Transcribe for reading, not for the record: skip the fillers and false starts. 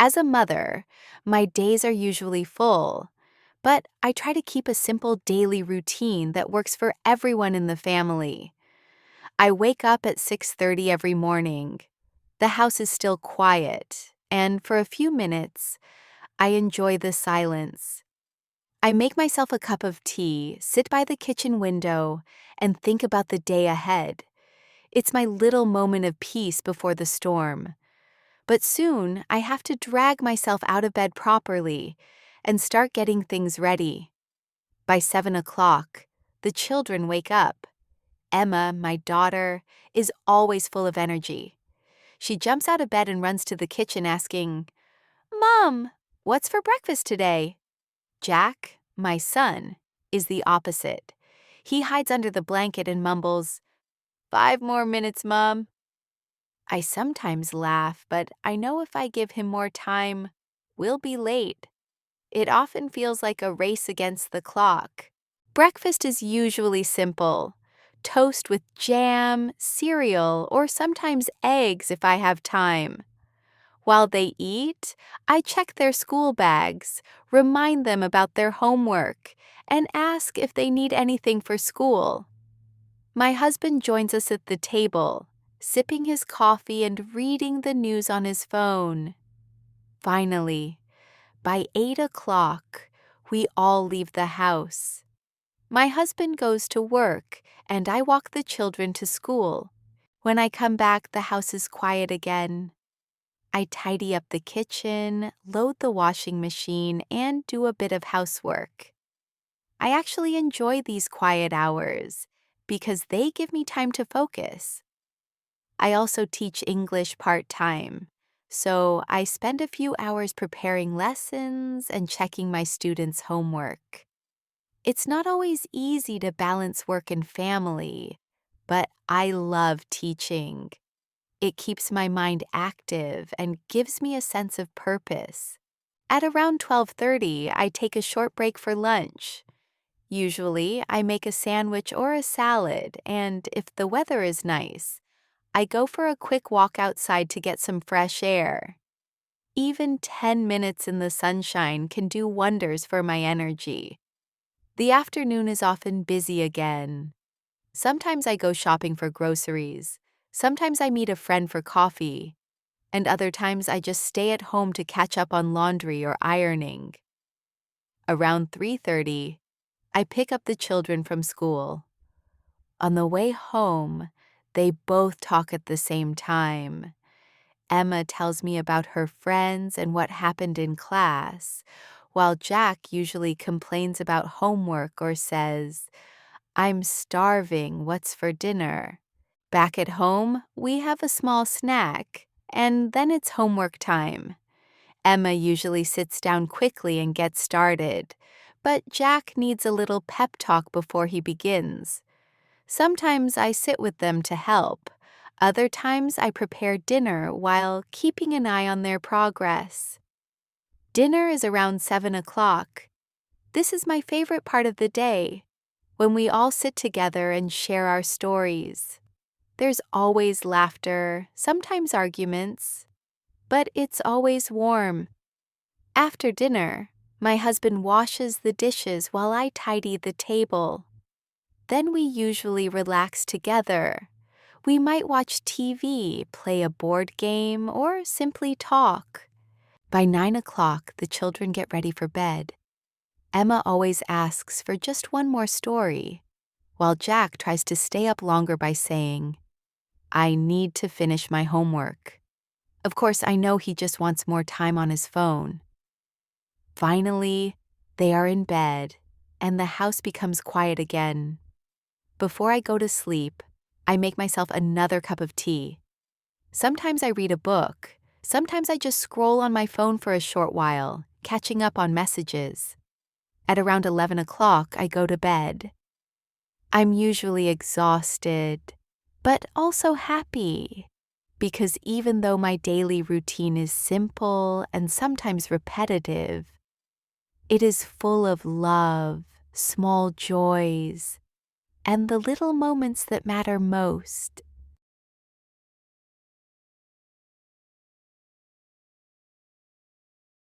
As a mother, my days are usually full, but I try to keep a simple daily routine that works for everyone in the family. I wake up at 6:30 every morning. The house is still quiet, and for a few minutes, I enjoy the silence. I make myself a cup of tea, sit by the kitchen window, and think about the day ahead. It's my little moment of peace before the storm. But soon, I have to drag myself out of bed properly and start getting things ready. By 7 o'clock, the children wake up. Emma, my daughter, is always full of energy. She jumps out of bed and runs to the kitchen asking, "Mom, what's for breakfast today?" Jack, my son, is the opposite. He hides under the blanket and mumbles, "5 more minutes, Mom." I sometimes laugh, but I know if I give him more time, we'll be late. It often feels like a race against the clock. Breakfast is usually simple: toast with jam, cereal, or sometimes eggs if I have time. While they eat, I check their school bags, remind them about their homework, and ask if they need anything for school. My husband joins us at the table, sipping his coffee and reading the news on his phone. Finally, by 8 o'clock, we all leave the house. My husband goes to work, and I walk the children to school. When I come back, the house is quiet again. I tidy up the kitchen, load the washing machine, and do a bit of housework. I actually enjoy these quiet hours because they give me time to focus. I also teach English part-time, so I spend a few hours preparing lessons and checking my students' homework. It's not always easy to balance work and family, but I love teaching. It keeps my mind active and gives me a sense of purpose. At around 12:30, I take a short break for lunch. Usually, I make a sandwich or a salad, and if the weather is nice, I go for a quick walk outside to get some fresh air. Even 10 minutes in the sunshine can do wonders for my energy. The afternoon is often busy again. Sometimes I go shopping for groceries. Sometimes I meet a friend for coffee. And other times I just stay at home to catch up on laundry or ironing. Around 3:30, I pick up the children from school. On the way home, they both talk at the same time. Emma tells me about her friends and what happened in class, while Jack usually complains about homework or says, "I'm starving, what's for dinner?" Back at home, we have a small snack, and then it's homework time. Emma usually sits down quickly and gets started, but Jack needs a little pep talk before he begins. Sometimes I sit with them to help. Other times I prepare dinner while keeping an eye on their progress. Dinner is around 7 o'clock. This is my favorite part of the day, when we all sit together and share our stories. There's always laughter, sometimes arguments, but it's always warm. After dinner, my husband washes the dishes while I tidy the table. Then we usually relax together. We might watch TV, play a board game, or simply talk. By 9 o'clock, the children get ready for bed. Emma always asks for just one more story, while Jack tries to stay up longer by saying, "I need to finish my homework." Of course, I know he just wants more time on his phone. Finally, they are in bed, and the house becomes quiet again. Before I go to sleep, I make myself another cup of tea. Sometimes I read a book. Sometimes I just scroll on my phone for a short while, catching up on messages. At around 11 o'clock, I go to bed. I'm usually exhausted, but also happy, because even though my daily routine is simple and sometimes repetitive, it is full of love, small joys, and the little moments that matter most